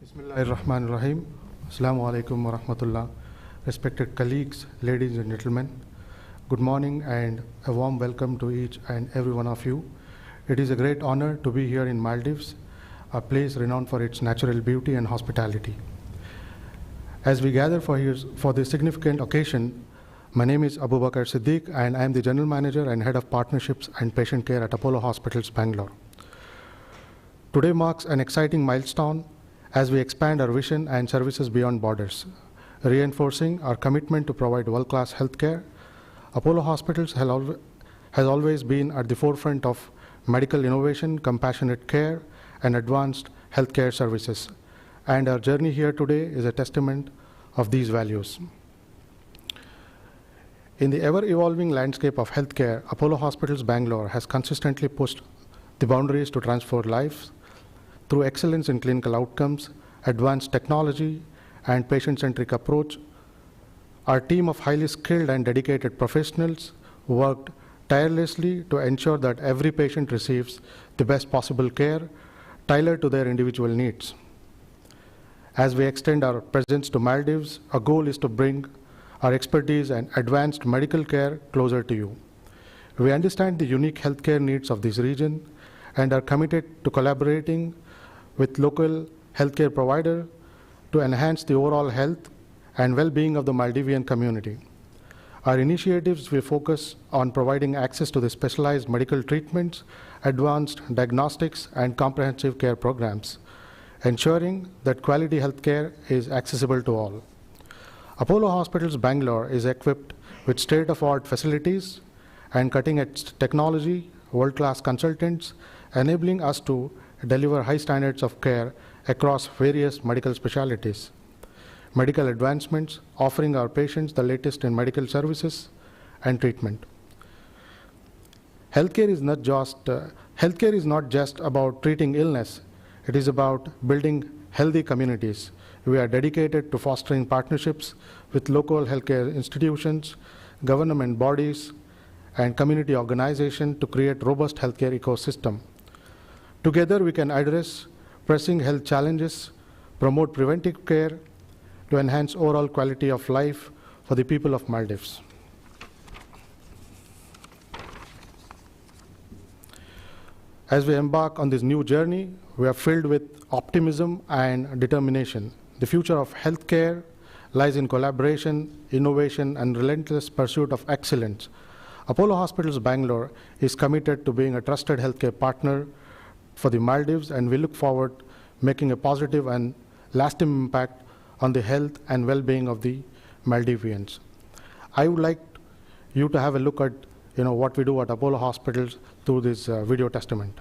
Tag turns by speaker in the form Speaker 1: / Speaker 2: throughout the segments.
Speaker 1: Bismillahirrahmanirrahim. Assalamu alaikum wa rahmatullah. Respected colleagues, ladies and gentlemen, good morning and a warm welcome to each and every one of you. It is a great honor to be here in Maldives, a place renowned for its natural beauty and hospitality. As we gather for this significant occasion, my name is Abu Bakr Siddiq and I am the General Manager and Head of Partnerships and Patient Care at Apollo Hospitals, Bangalore. Today marks an exciting milestone as we expand our vision and services beyond borders, reinforcing our commitment to provide world-class healthcare. Apollo Hospitals has always been at the forefront of medical innovation, compassionate care, and advanced healthcare services. And our journey here today is a testament of these values. In the ever-evolving landscape of healthcare, Apollo Hospitals Bangalore has consistently pushed the boundaries to transform lives through excellence in clinical outcomes, advanced technology, and patient-centric approach. Our team of highly skilled and dedicated professionals worked tirelessly to ensure that every patient receives the best possible care tailored to their individual needs. As we extend our presence to Maldives, our goal is to bring our expertise and advanced medical care closer to you. We understand the unique healthcare needs of this region and are committed to collaborating with local healthcare providers to enhance the overall health and well-being of the Maldivian community. Our initiatives will focus on providing access to the specialized medical treatments, advanced diagnostics, and comprehensive care programs, ensuring that quality healthcare is accessible to all. Apollo Hospitals Bangalore is equipped with state-of-the-art facilities and cutting-edge technology, world-class consultants, enabling us to deliver high standards of care across various medical specialties. Medical advancements, offering our patients the latest in medical services and treatment. Healthcare is not just about treating illness, it is about building healthy communities. We are dedicated to fostering partnerships with local healthcare institutions, government bodies, and community organizations to create robust healthcare ecosystem. Together, we can address pressing health challenges, promote preventive care to enhance overall quality of life for the people of Maldives. As we embark on this new journey, we are filled with optimism and determination. The future of healthcare lies in collaboration, innovation, and relentless pursuit of excellence. Apollo Hospitals Bangalore is committed to being a trusted healthcare partner for the Maldives, and we look forward to making a positive and lasting impact on the health and well-being of the Maldivians. I would like you to have a look at what we do at Apollo Hospitals through this video testament.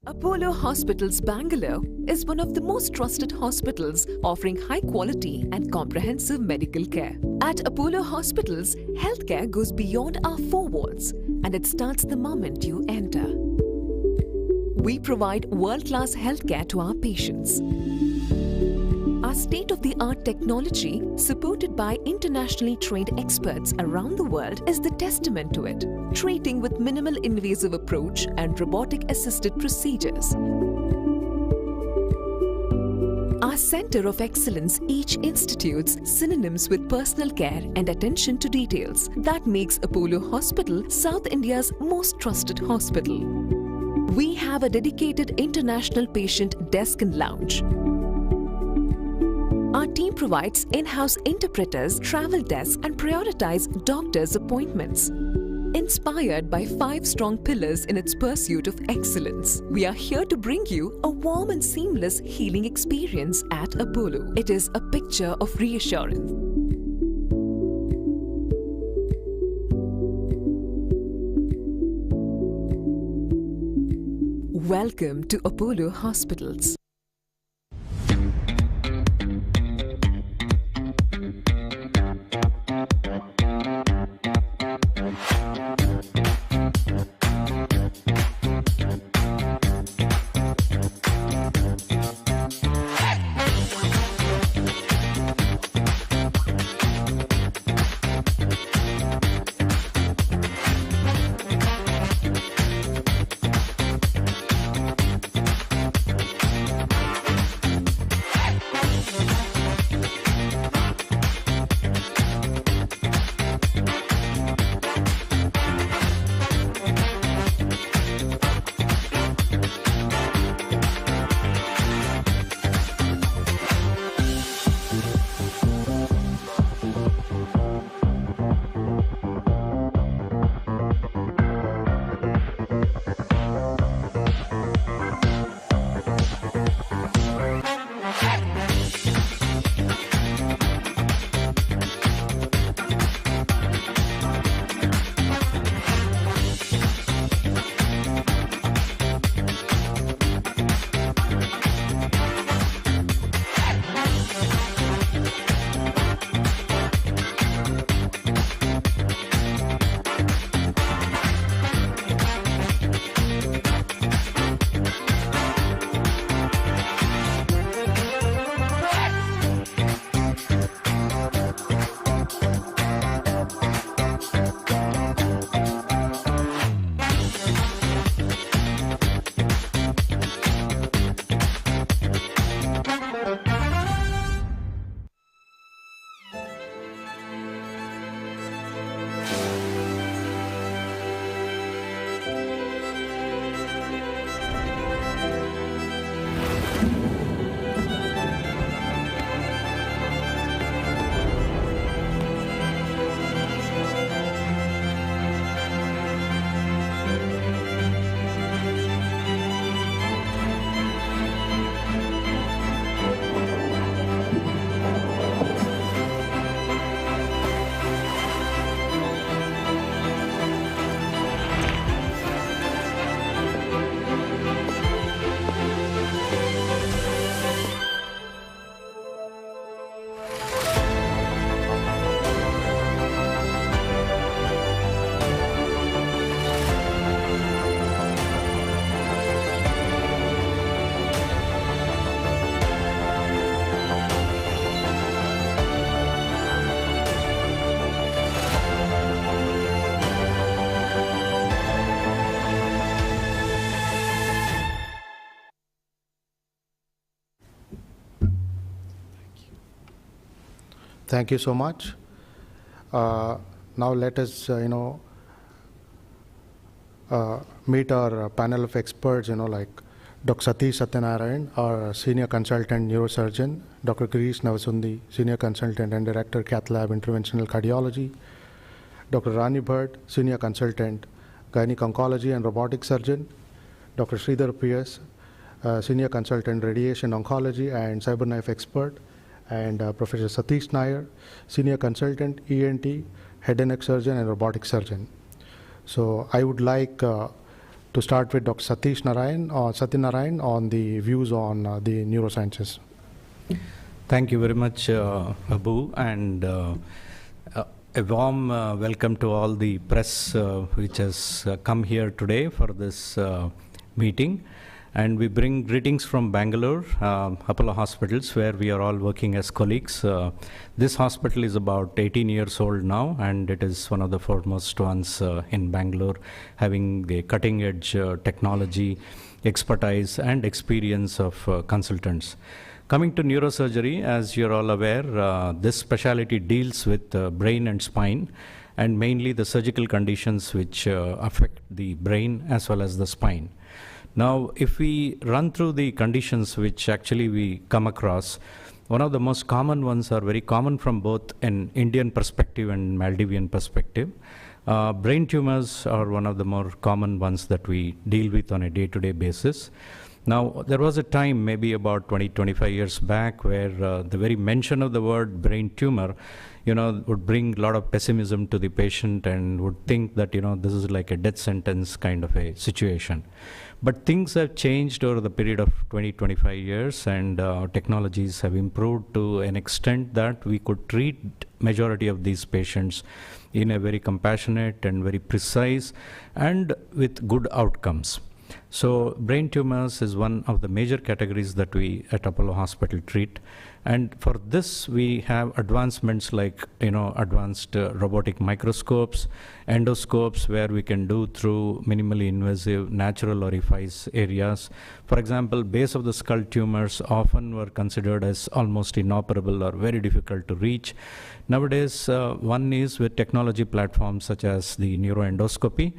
Speaker 2: Apollo Hospitals Bangalore is one of the most trusted hospitals offering high quality and comprehensive medical care. At Apollo Hospitals, healthcare goes beyond our four walls and it starts the moment you enter. We provide world-class healthcare to our patients. Our state-of-the-art technology, supported by internationally trained experts around the world, is the testament to it, treating with minimal invasive approach and robotic-assisted procedures. Our Center of Excellence each institutes synonyms with personal care and attention to details that makes Apollo Hospital South India's most trusted hospital. We have a dedicated international patient desk and lounge. Our team provides in-house interpreters, travel desks, and prioritize doctors' appointments. Inspired by 5 strong pillars in its pursuit of excellence, we are here to bring you a warm and seamless healing experience at Apollo. It is a picture of reassurance. Welcome to Apollo Hospitals.
Speaker 1: Thank you so much. Now let us, meet our panel of experts, like Dr. Satish Satyanarayan, our Senior Consultant Neurosurgeon, Dr. Girish Navasundi, Senior Consultant and Director, Cath Lab Interventional Cardiology, Dr. Rani Bhatt, Senior Consultant, Gynec Oncology and Robotic Surgeon, Dr. Sridhar P.S., Senior Consultant, Radiation Oncology and CyberKnife Expert, and Professor Satish Nair, Senior Consultant, ENT, Head and Neck Surgeon and Robotic Surgeon. So I would like to start with Dr. Satish Satyanarayan on the views on the neurosciences.
Speaker 3: Thank you very much, Abu, and a warm welcome to all the press which has come here today for this meeting. And we bring greetings from Bangalore, Apollo Hospitals, where we are all working as colleagues. This hospital is about 18 years old now, and it is one of the foremost ones in Bangalore, having the cutting-edge technology, expertise, and experience of consultants. Coming to neurosurgery, as you're all aware, this specialty deals with brain and spine, and mainly the surgical conditions which affect the brain as well as the spine. Now, if we run through the conditions which actually we come across, one of the most common ones are very common from both an Indian perspective and Maldivian perspective. Brain tumors are one of the more common ones that we deal with on a day-to-day basis. Now, there was a time, maybe about 20-25 years back, where the very mention of the word brain tumor, would bring a lot of pessimism to the patient and would think that, this is like a death sentence kind of a situation. But things have changed over the period of 20-25 years, and technologies have improved to an extent that we could treat majority of these patients in a very compassionate and very precise and with good outcomes. So brain tumors is one of the major categories that we at Apollo Hospital treat. And for this, we have advancements like, advanced robotic microscopes, endoscopes, where we can do through minimally invasive natural orifice areas. For example, base of the skull tumors often were considered as almost inoperable or very difficult to reach. Nowadays, one is with technology platforms such as the neuroendoscopy,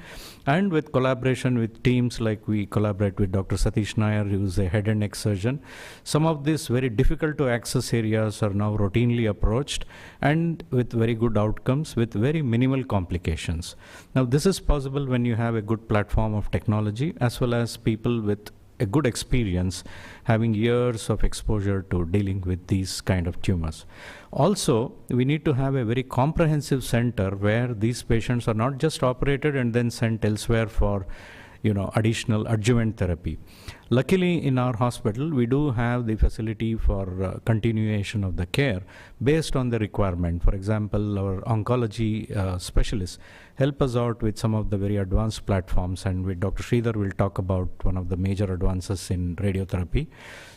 Speaker 3: and with collaboration with teams like we collaborate with Dr. Satish Nair, who is a head and neck surgeon. Some of these very difficult to access areas are now routinely approached and with very good outcomes with very minimal complications. Now, this is possible when you have a good platform of technology as well as people with a good experience having years of exposure to dealing with these kind of tumors. Also, we need to have a very comprehensive center where these patients are not just operated and then sent elsewhere for additional adjuvant therapy. Luckily, in our hospital, we do have the facility for continuation of the care based on the requirement. For example, our oncology specialists help us out with some of the very advanced platforms, and with Dr. Sridhar, we'll talk about one of the major advances in radiotherapy.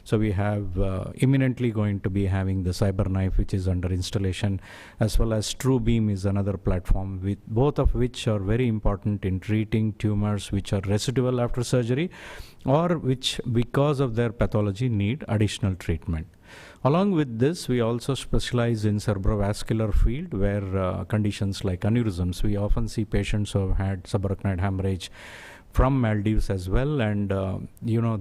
Speaker 3: So we have imminently going to be having the CyberKnife, which is under installation, as well as TrueBeam is another platform, with both of which are very important in treating tumors which are residual after surgery or which, because of their pathology, need additional treatment. Along with this, we also specialize in cerebrovascular field, where conditions like aneurysms, we often see patients who have had subarachnoid hemorrhage from Maldives as well, and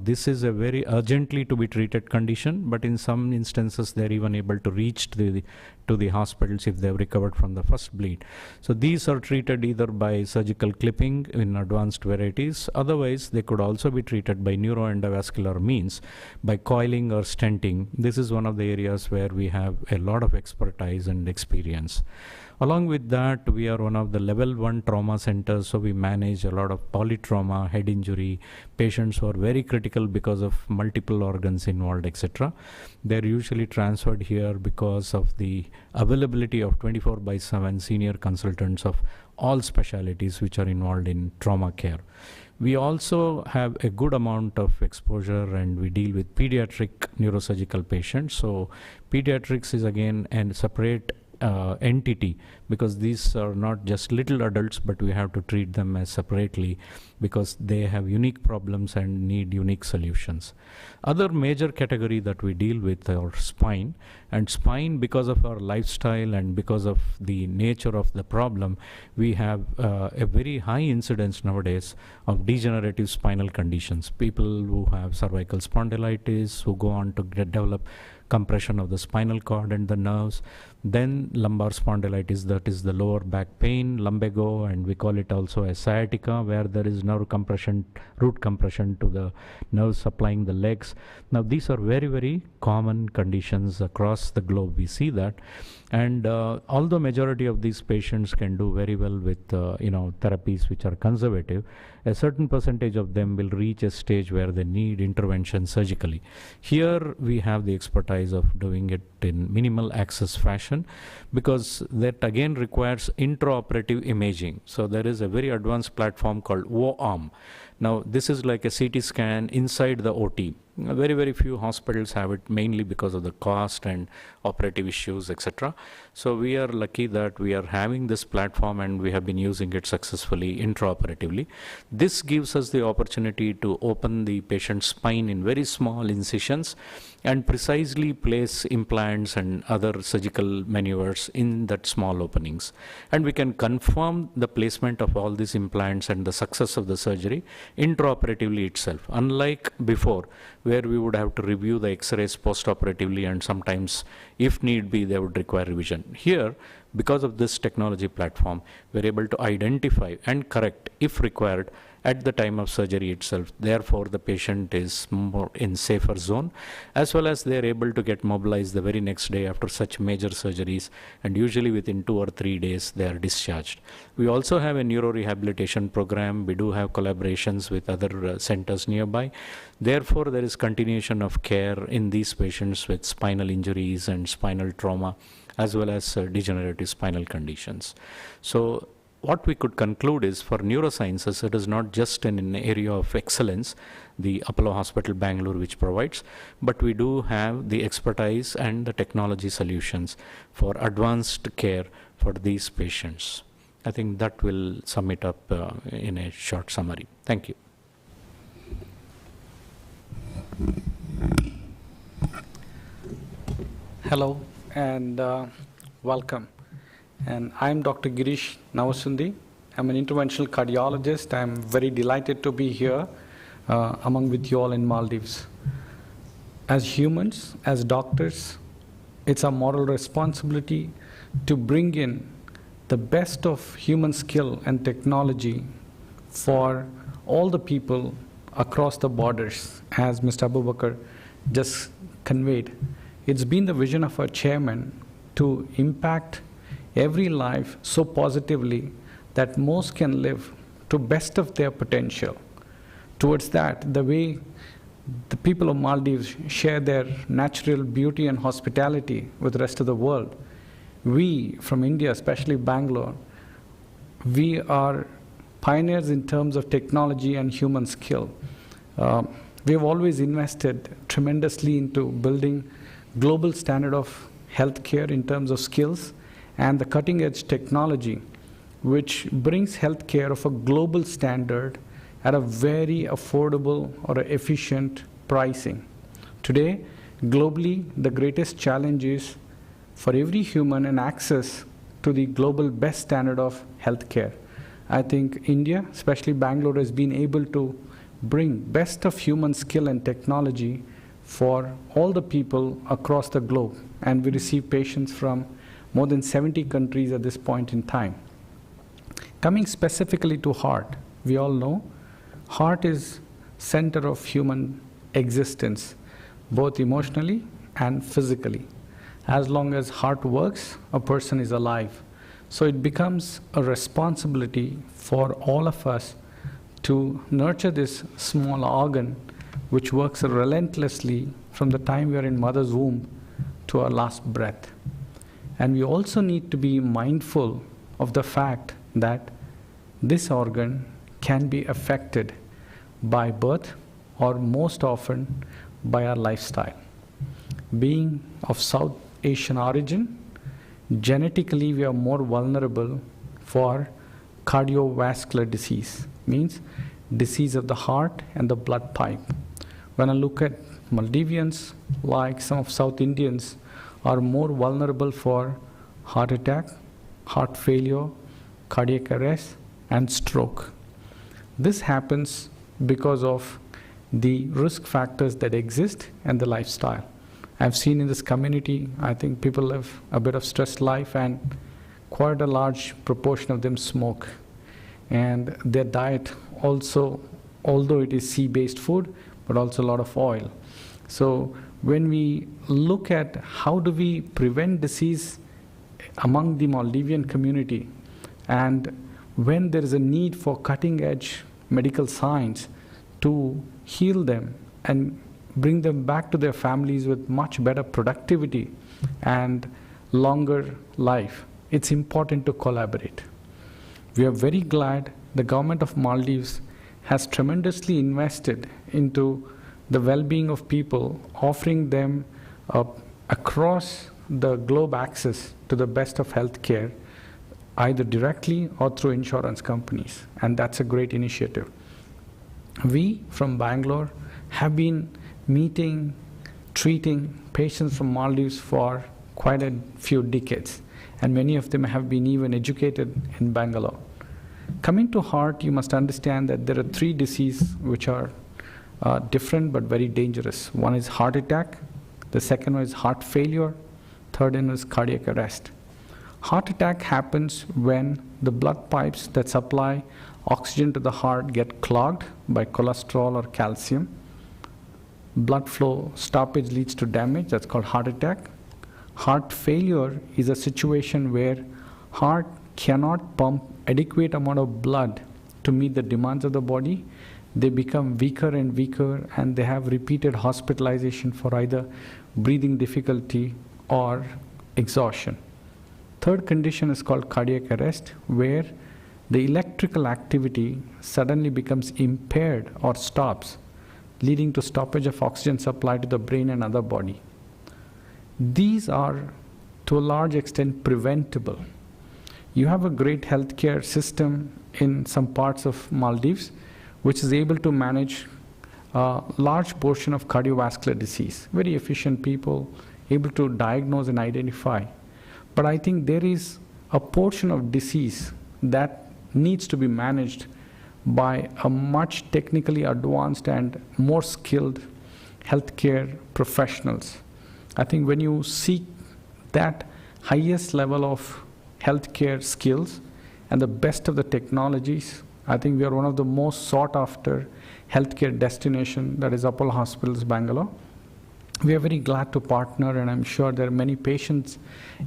Speaker 3: this is a very urgently to be treated condition, but in some instances they're even able to reach to the hospitals if they've recovered from the first bleed. So these are treated either by surgical clipping in advanced varieties, otherwise they could also be treated by neuroendovascular means, by coiling or stenting. This is one of the areas where we have a lot of expertise and experience. Along with that, we are one of the level 1 trauma centers, so we manage a lot of polytrauma, head injury, patients who are very critical because of multiple organs involved, etc. They're usually transferred here because of the availability of 24/7 senior consultants of all specialties which are involved in trauma care. We also have a good amount of exposure, and we deal with pediatric neurosurgical patients. So pediatrics is again a separate entity, because these are not just little adults, but we have to treat them as separately because they have unique problems and need unique solutions. Other major category that we deal with are spine, and spine, because of our lifestyle and because of the nature of the problem, we have a very high incidence nowadays of degenerative spinal conditions. People who have cervical spondylitis, who go on to develop compression of the spinal cord and the nerves, then lumbar spondylitis, that is the lower back pain, lumbago, and we call it also as sciatica, where there is nerve compression, root compression to the nerves supplying the legs. Now these are very, very common conditions across the globe. We see that, and although majority of these patients can do very well with therapies which are conservative, a certain percentage of them will reach a stage where they need intervention surgically. Here we have the expertise of doing it in minimal access fashion, because that again requires intraoperative imaging. So there is a very advanced platform called O-arm. Now this is like a CT scan inside the OT. Very, very few hospitals have it, mainly because of the cost and operative issues, etc. So we are lucky that we are having this platform, and we have been using it successfully intraoperatively. This gives us the opportunity to open the patient's spine in very small incisions and precisely place implants and other surgical maneuvers in that small openings. And we can confirm the placement of all these implants and the success of the surgery intraoperatively itself, unlike before, where we would have to review the x-rays post-operatively, and sometimes, if need be, they would require revision. Here, because of this technology platform, we're able to identify and correct, if required, at the time of surgery itself. Therefore, the patient is more in safer zone, as well as they're able to get mobilized the very next day after such major surgeries, and usually within 2 or 3 days they are discharged. We also have a neurorehabilitation program. We do have collaborations with other centers nearby. Therefore, there is continuation of care in these patients with spinal injuries and spinal trauma, as well as degenerative spinal conditions. So what we could conclude is, for neurosciences, it is not just an area of excellence, the Apollo Hospital Bangalore which provides, but we do have the expertise and the technology solutions for advanced care for these patients. I think that will sum it up in a short summary. Thank you.
Speaker 4: Hello and welcome. And I'm Dr. Girish Navasundi. I'm an interventional cardiologist. I'm very delighted to be here among with you all in Maldives. As humans, as doctors, it's our moral responsibility to bring in the best of human skill and technology for all the people across the borders, as Mr. Abubakar just conveyed. It's been the vision of our chairman to impact every life so positively that most can live to best of their potential. Towards that, the way the people of Maldives share their natural beauty and hospitality with the rest of the world, we from India, especially Bangalore, we are pioneers in terms of technology and human skill. We have always invested tremendously into building global standard of healthcare in terms of skills and the cutting edge technology, which brings healthcare of a global standard at a very affordable or efficient pricing. Today, globally, the greatest challenge is for every human an access to the global best standard of healthcare. I think India, especially Bangalore, has been able to bring best of human skill and technology for all the people across the globe. And we receive patients from more than 70 countries at this point in time. Coming specifically to heart, we all know heart is center of human existence, both emotionally and physically. As long as heart works, a person is alive. So it becomes a responsibility for all of us to nurture this small organ which works relentlessly from the time we are in mother's womb to our last breath. And we also need to be mindful of the fact that this organ can be affected by birth or most often by our lifestyle. Being of South Asian origin, genetically we are more vulnerable for cardiovascular disease, means disease of the heart and the blood pipe. When I look at Maldivians, like some of South Indians, are more vulnerable for heart attack, heart failure, cardiac arrest, and stroke. This happens because of the risk factors that exist and the lifestyle. I've seen in this community, I think people live a bit of stressed life and quite a large proportion of them smoke. And their diet also, although it is sea-based food, but also a lot of oil. So when we look at how do we prevent disease among the Maldivian community, and when there is a need for cutting-edge medical science to heal them and bring them back to their families with much better productivity and longer life, it's important to collaborate. We are very glad the government of Maldives has tremendously invested into the well-being of people, offering them across the globe access to the best of healthcare, either directly or through insurance companies, and that's a great initiative. We from Bangalore have been meeting, treating patients from Maldives for quite a few decades, and many of them have been even educated in Bangalore. Coming to heart, you must understand that there are three diseases which are different but very dangerous. One is heart attack, the second one is heart failure, third one is cardiac arrest. Heart attack happens when the blood pipes that supply oxygen to the heart get clogged by cholesterol or calcium. Blood flow stoppage leads to damage, that's called heart attack. Heart failure is a situation where heart cannot pump adequate amount of blood to meet the demands of the body. They become weaker and weaker, and they have repeated hospitalization for either breathing difficulty or exhaustion. Third condition is called cardiac arrest, where the electrical activity suddenly becomes impaired or stops, leading to stoppage of oxygen supply to the brain and other body. These are, to a large extent, preventable. You have a great healthcare system in some parts of Maldives, which is able to manage a large portion of cardiovascular disease. Very efficient people, able to diagnose and identify. But I think there is a portion of disease that needs to be managed by a much technically advanced and more skilled healthcare professionals. I think when you seek that highest level of healthcare skills and the best of the technologies, I think we are one of the most sought after healthcare destination, that is Apollo Hospitals, Bangalore. We are very glad to partner, and I'm sure there are many patients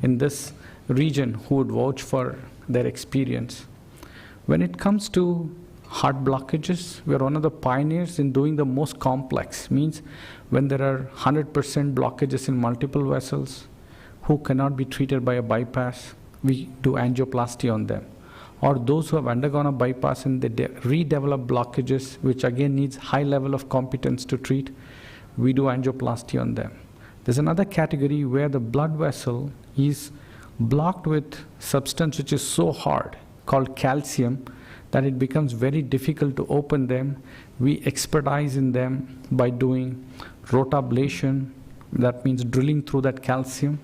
Speaker 4: in this region who would vouch for their experience. When it comes to heart blockages, we are one of the pioneers in doing the most complex, means when there are 100% blockages in multiple vessels who cannot be treated by a bypass, we do angioplasty on them. Or those who have undergone a bypass and they redevelop blockages, which again needs high level of competence to treat, we do angioplasty on them. There's another category where the blood vessel is blocked with substance which is so hard, called calcium, that it becomes very difficult to open them. We expertise in them by doing rotablation, that means drilling through that calcium,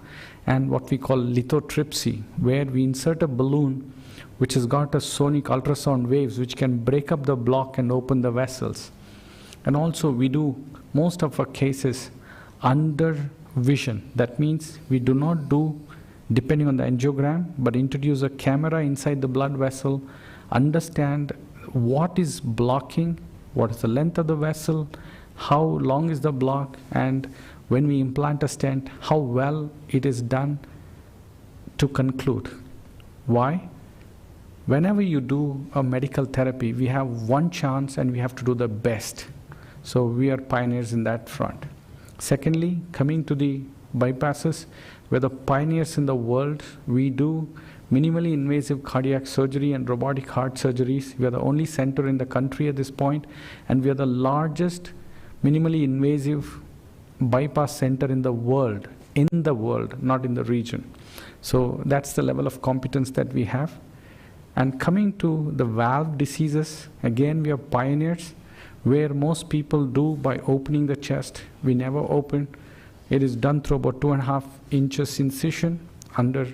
Speaker 4: and what we call lithotripsy, where we insert a balloon which has got a sonic ultrasound waves which can break up the block and open the vessels. And also we do most of our cases under vision. That means we do not do depending on the angiogram, but introduce a camera inside the blood vessel, understand what is blocking, what is the length of the vessel, how long is the block, and when we implant a stent, how well it is done to conclude. Why? Whenever you do a medical therapy, we have one chance and we have to do the best. So we are pioneers in that front. Secondly, coming to the bypasses, we're the pioneers in the world. We do minimally invasive cardiac surgery and robotic heart surgeries. We are the only center in the country at this point, and we are the largest minimally invasive bypass center in the world, not in the region. So that's the level of competence that we have. And coming to the valve diseases, again we are pioneers, where most people do by opening the chest. We never open. It is done through about 2.5 inches incision under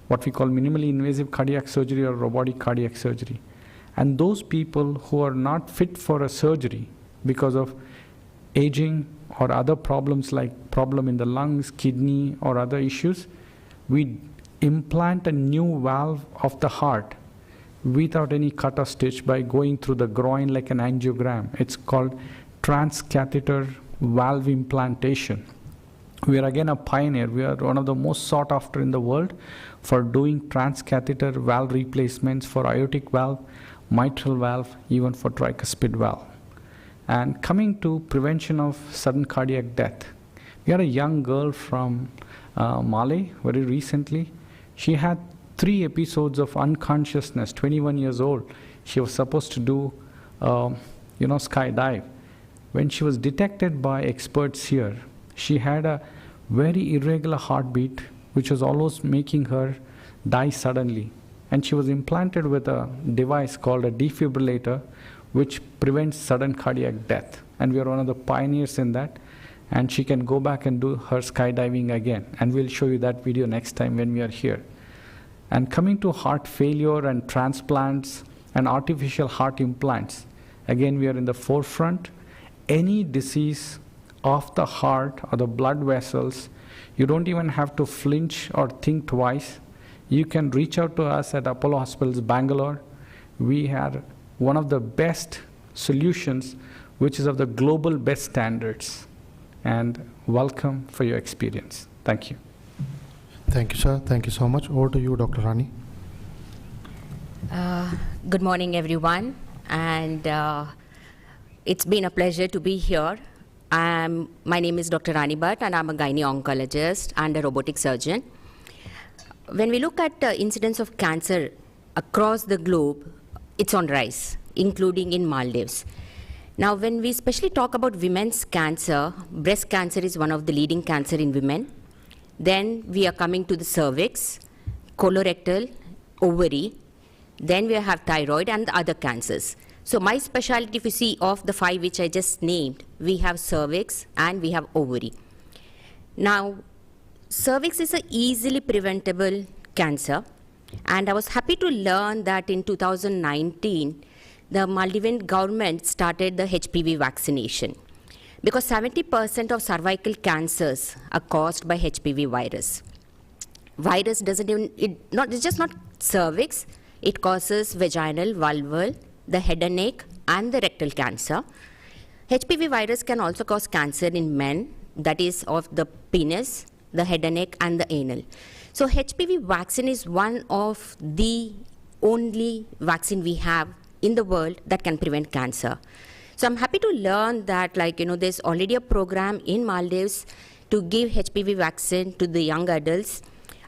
Speaker 4: what we call minimally invasive cardiac surgery or robotic cardiac surgery. And those people who are not fit for a surgery because of aging or other problems like problem in the lungs, kidney, or other issues, we implant a new valve of the heart without any cut or stitch by going through the groin like an angiogram. It's called transcatheter valve implantation. We are again a pioneer. We are one of the most sought after in the world for doing transcatheter valve replacements for aortic valve, mitral valve, even for tricuspid valve. And coming to prevention of sudden cardiac death, we had a young girl from Mali very recently. She had 3 episodes of unconsciousness, 21 years old. She was supposed to do, skydive. When she was detected by experts here, she had a very irregular heartbeat, which was almost making her die suddenly. And she was implanted with a device called a defibrillator, which prevents sudden cardiac death. And we are one of the pioneers in that. And she can go back and do her skydiving again. And we'll show you that video next time when we are here. And coming to heart failure and transplants and artificial heart implants, again we are in the forefront. Any disease of the heart or the blood vessels, you don't even have to flinch or think twice. you can reach out to us at Apollo Hospitals Bangalore. We have one of the best solutions, which is of the global best standards. And welcome for your experience. Thank you.
Speaker 1: Thank you, sir. Thank you so much. Over to you, Dr. Rani.
Speaker 5: Good morning, everyone. And it's been a pleasure to be here. My name is Dr. Rani Bhatt, and I'm a gynae-oncologist and a robotic surgeon. When we look at the incidence of cancer across the globe, it's on rise, including in Maldives. Now, when we especially talk about women's cancer, breast cancer is one of the leading cancer in women. Then we are coming to the cervix, colorectal, ovary. Then we have thyroid and the other cancers. So my specialty, if you see, of the 5 which I just named, we have cervix and we have ovary. Now, cervix is an easily preventable cancer. And I was happy to learn that in 2019, the Maldivian government started the HPV vaccination, because 70% of cervical cancers are caused by HPV virus. Virus doesn't even, it's just not cervix, it causes vaginal, vulval, the head and neck, and the rectal cancer. HPV virus can also cause cancer in men, that is of the penis, the head and neck, and the anal. So HPV vaccine is one of the only vaccine we have in the world that can prevent cancer. So I'm happy to learn that, there's already a program in Maldives to give HPV vaccine to the young adults.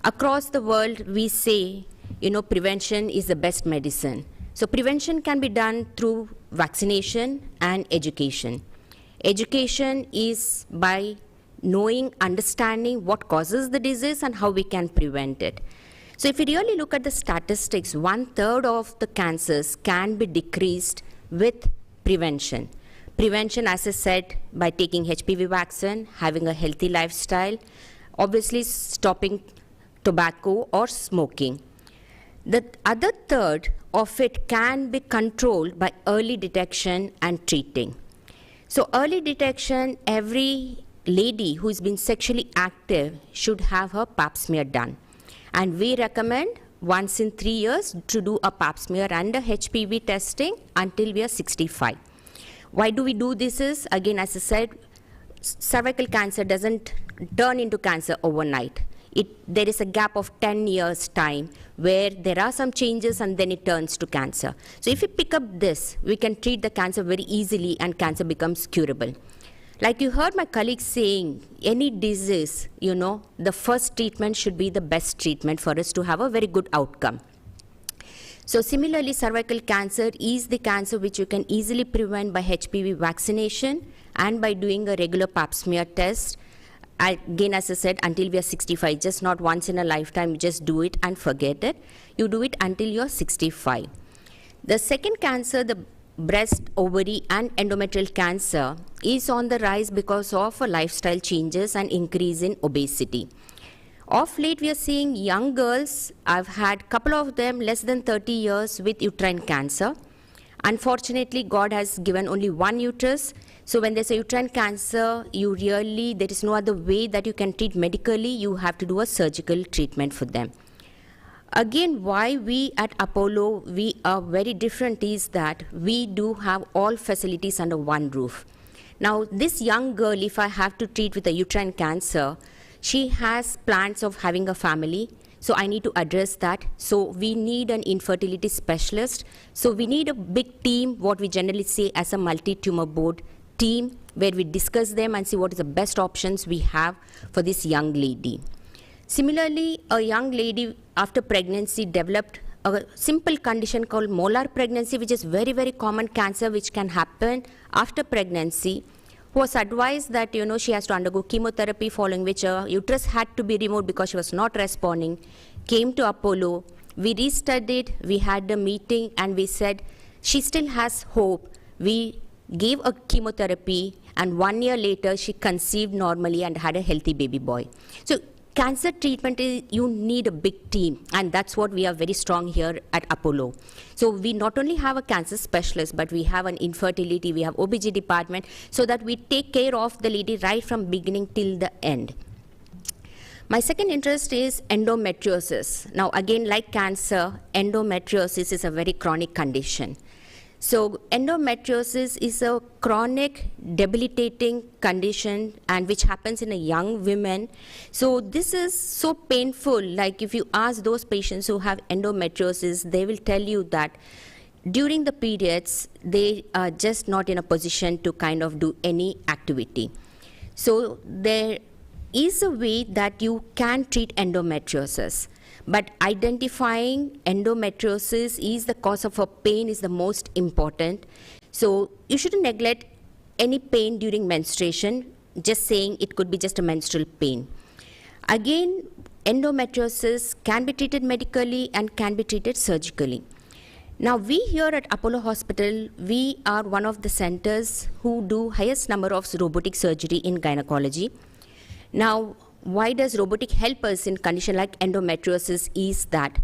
Speaker 5: Across the world, we say, prevention is the best medicine. So prevention can be done through vaccination and education. Education is by knowing, understanding what causes the disease and how we can prevent it. So if you really look at the statistics, 1/3 of the cancers can be decreased with prevention. Prevention, as I said, by taking HPV vaccine, having a healthy lifestyle, obviously stopping tobacco or smoking. The other third of it can be controlled by early detection and treating. So early detection, every lady who's been sexually active should have her pap smear done. And we recommend once in 3 years to do a pap smear and a HPV testing until we are 65. Why do we do this is, again, as I said, cervical cancer doesn't turn into cancer overnight. There is a gap of 10 years time where there are some changes and then it turns to cancer. So if we pick up this, we can treat the cancer very easily and cancer becomes curable. Like you heard my colleague saying, any disease, the first treatment should be the best treatment for us to have a very good outcome. So similarly, cervical cancer is the cancer which you can easily prevent by HPV vaccination and by doing a regular pap smear test. Again, as I said, until we are 65, just not once in a lifetime, you just do it and forget it. You do it until you're 65. The second cancer, the breast, ovary, and endometrial cancer is on the rise because of lifestyle changes and increase in obesity. Of late, we are seeing young girls. I've had a couple of them less than 30 years with uterine cancer. Unfortunately, God has given only one uterus. So when there's a uterine cancer, there is no other way that you can treat medically. You have to do a surgical treatment for them. Again, why we at Apollo, we are very different is that we do have all facilities under one roof. Now, this young girl, if I have to treat with a uterine cancer, she has plans of having a family. So I need to address that. So we need an infertility specialist. So we need a big team, what we generally say as a multi-tumor board team, where we discuss them and see what is the best options we have for this young lady. Similarly, a young lady after pregnancy developed a simple condition called molar pregnancy, which is very, very common cancer which can happen after pregnancy, who was advised that, she has to undergo chemotherapy, following which her uterus had to be removed because she was not responding, came to Apollo. We restudied, we had a meeting, and we said she still has hope. We gave a chemotherapy, and 1 year later, she conceived normally and had a healthy baby boy. So cancer treatment is, you need a big team, and that's what we are very strong here at Apollo. So we not only have a cancer specialist, but we have an infertility, we have OBG department, so that we take care of the lady right from beginning till the end. My second interest is endometriosis. Now, again, like cancer, endometriosis is a very chronic condition. So, endometriosis is a chronic, debilitating condition and which happens in a young women. So, this is so painful. Like if you ask those patients who have endometriosis, they will tell you that during the periods, they are just not in a position to kind of do any activity. So, there is a way that you can treat endometriosis. But identifying endometriosis is the cause of a pain is the most important. So you shouldn't neglect any pain during menstruation, just saying it could be just a menstrual pain. Again, endometriosis can be treated medically and can be treated surgically. Now we here at Apollo Hospital, we are one of the centers who do highest number of robotic surgery in gynecology. Now, why does robotic help us in condition like endometriosis is that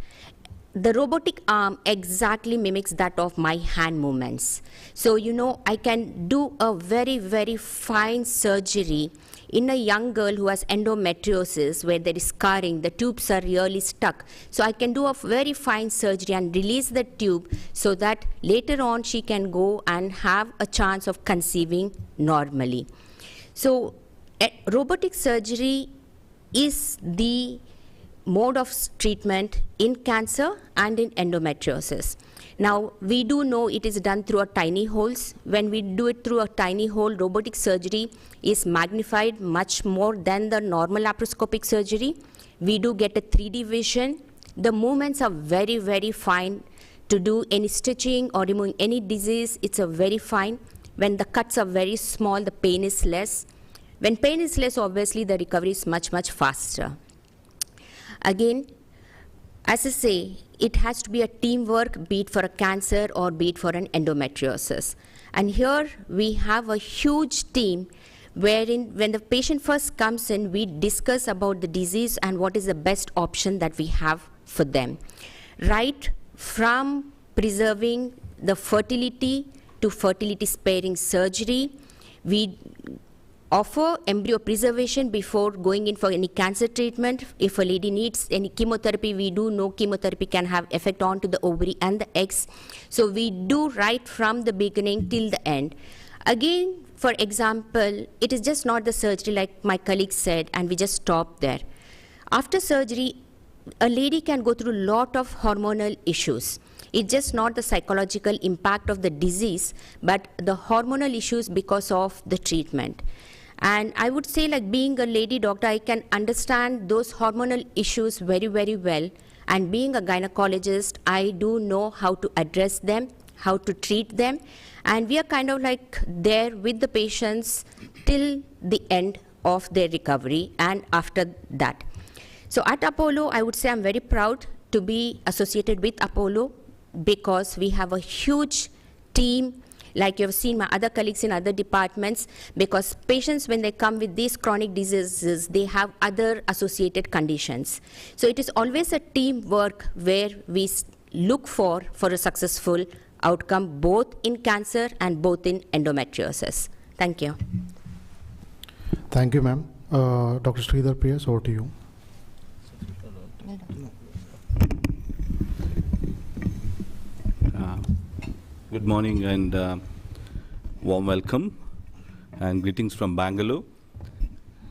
Speaker 5: the robotic arm exactly mimics that of my hand movements. So, I can do a very, very fine surgery in a young girl who has endometriosis where there is scarring, the tubes are really stuck. So I can do a very fine surgery and release the tube so that later on she can go and have a chance of conceiving normally. So, robotic surgery is the mode of treatment in cancer and in endometriosis. Now, we do know it is done through a tiny holes. When we do it through a tiny hole, robotic surgery is magnified much more than the normal laparoscopic surgery. We do get a 3D vision. The movements are very, very fine. To do any stitching or removing any disease, it's a very fine. When the cuts are very small, the pain is less. When pain is less, obviously the recovery is much, much faster. Again, as I say, it has to be a teamwork, be it for a cancer or be it for an endometriosis. And here we have a huge team wherein when the patient first comes in, we discuss about the disease and what is the best option that we have for them. Right from preserving the fertility to fertility sparing surgery, we offer embryo preservation before going in for any cancer treatment. If a lady needs any chemotherapy, we do know chemotherapy can have effect onto the ovary and the eggs. So we do right from the beginning till the end. Again, for example, it is just not the surgery like my colleague said, and we just stop there. After surgery, a lady can go through a lot of hormonal issues. It's just not the psychological impact of the disease, but the hormonal issues because of the treatment. And I would say, like being a lady doctor, I can understand those hormonal issues very, very well. And being a gynecologist, I do know how to address them, how to treat them. And we are kind of like there with the patients till the end of their recovery and after that. So at Apollo, I would say I'm very proud to be associated with Apollo because we have a huge team, like you have seen my other colleagues in other departments, because patients, when they come with these chronic diseases, they have other associated conditions. So it is always a teamwork where we look for a successful outcome, both in cancer and both in endometriosis. Thank you.
Speaker 1: Thank you, ma'am. Dr. Sridhar PS, over to you.
Speaker 6: Good morning and warm welcome and greetings from Bangalore.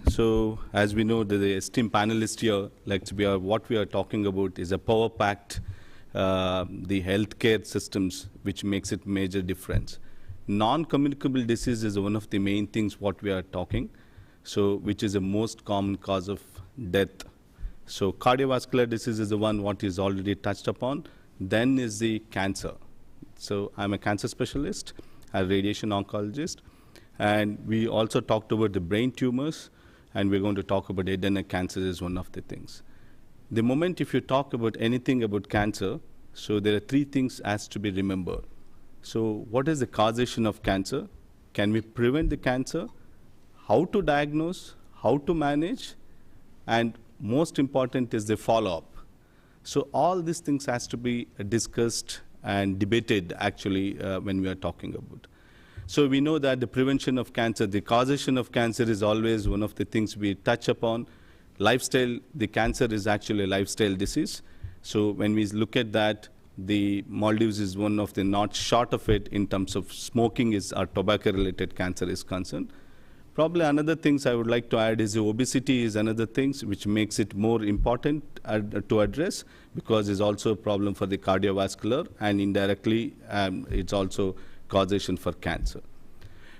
Speaker 6: So as we know, the esteemed panelists here, what we are talking about is a power-packed the healthcare systems, which makes it major difference. Non-communicable disease is one of the main things what we are talking, so which is the most common cause of death. So cardiovascular disease is the one what is already touched upon. Then is the cancer. So I'm a cancer specialist, a radiation oncologist, and we also talked about the brain tumors, and we're going to talk about head and neck cancer is one of the things. The moment if you talk about anything about cancer, so there are three things has to be remembered. So what is the causation of cancer? Can we prevent the cancer? How to diagnose? How to manage? And most important is the follow-up. So all these things has to be discussed and debated actually when we are talking about. So we know that the prevention of cancer, the causation of cancer is always one of the things we touch upon. lifestyle, the cancer is actually a lifestyle disease. So when we look at that, the Maldives is one of the not short of it in terms of smoking is or tobacco-related cancer is concerned. Probably another things I would like to add is the obesity is another things which makes it more important to address, because it's also a problem for the cardiovascular, and indirectly it's also causation for cancer.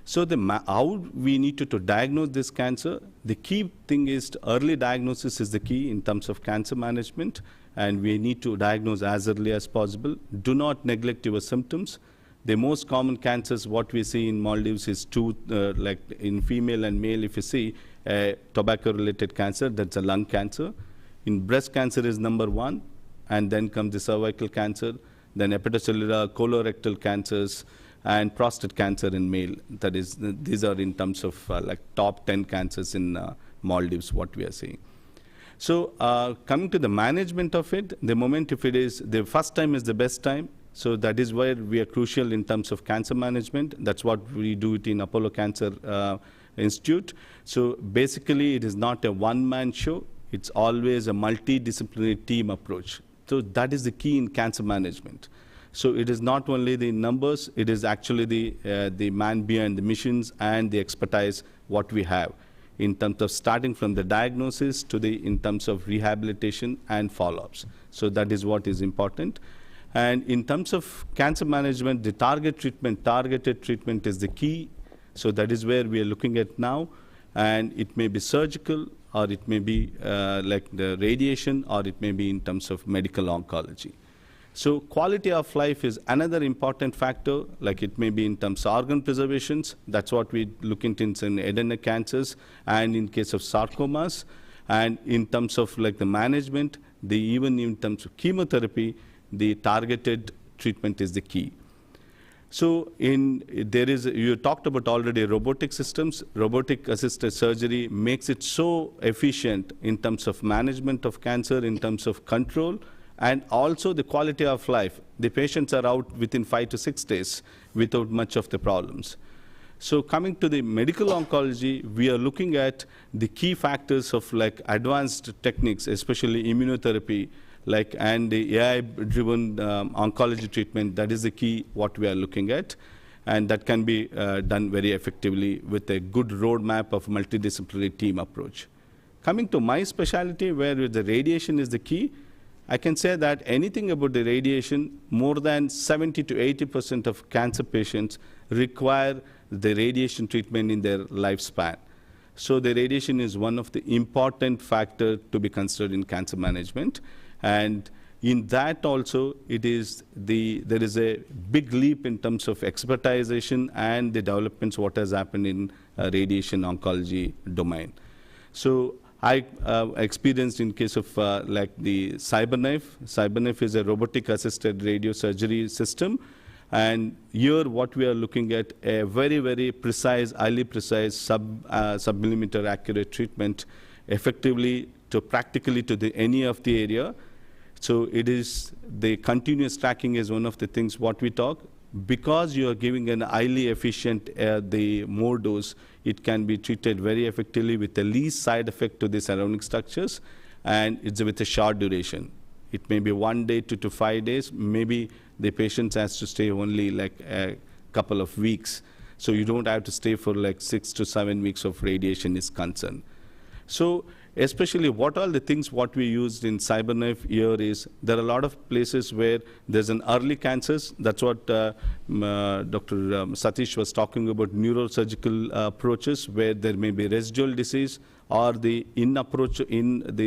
Speaker 6: So how we need to diagnose this cancer, the key thing is early diagnosis is the key in terms of cancer management, and we need to diagnose as early as possible. Do not neglect your symptoms. The most common cancers, what we see in Maldives is like in female and male, if you see tobacco-related cancer, that's a lung cancer. In breast cancer is #1, and then comes the cervical cancer, then hepatocellular, colorectal cancers, and prostate cancer in male. That is, these are in terms of like top 10 cancers in Maldives, what we are seeing. So coming to the management of it, the moment if it is, the first time is the best time. So that is where we are crucial in terms of cancer management. That's what we do it in Apollo Cancer Institute. So basically, it is not a one-man show. It's always a multidisciplinary team approach. So that is the key in cancer management. So it is not only the numbers, it is actually the man behind the missions and the expertise what we have in terms of starting from the diagnosis to in terms of rehabilitation and follow-ups. So that is what is important. And in terms of cancer management, the targeted treatment is the key. So that is where we are looking at now. And it may be surgical, or it may be like the radiation, or it may be in terms of medical oncology. So quality of life is another important factor, like it may be in terms of organ preservations. That's what we look into in head and neck cancers, and in case of sarcomas. And in terms of like the management, even in terms of chemotherapy, the targeted treatment is the key. So you talked about already robotic systems. Robotic assisted surgery makes it so efficient in terms of management of cancer, in terms of control, and also the quality of life. The patients are out within 5 to 6 days without much of the problems. So coming to the medical oncology, we are looking at the key factors of like advanced techniques, especially immunotherapy, and the AI-driven oncology treatment. That is the key what we are looking at, and that can be done very effectively with a good roadmap of multidisciplinary team approach. Coming to my specialty, where the radiation is the key, I can say that anything about the radiation, more than 70 to 80% of cancer patients require the radiation treatment in their lifespan. So the radiation is one of the important factors to be considered in cancer management. And in that also, there is a big leap in terms of expertization and the developments what has happened in radiation oncology domain. So I experienced in case of like the CyberKnife. CyberKnife is a robotic assisted radiosurgery system. And here what we are looking at a very, very precise, highly precise sub-millimeter accurate treatment effectively to practically to any of the area. So it is the continuous tracking is one of the things what we talk. Because you are giving an highly efficient the more dose, it can be treated very effectively with the least side effect to the surrounding structures, and it's with a short duration. It may be 1 day to 5 days. Maybe the patient has to stay only like a couple of weeks. So you don't have to stay for like 6 to 7 weeks of radiation is concerned. So especially what all the things what we used in CyberKnife here is, there are a lot of places where there's an early cancers. That's what Dr. Satish was talking about, neurosurgical approaches where there may be residual disease, or the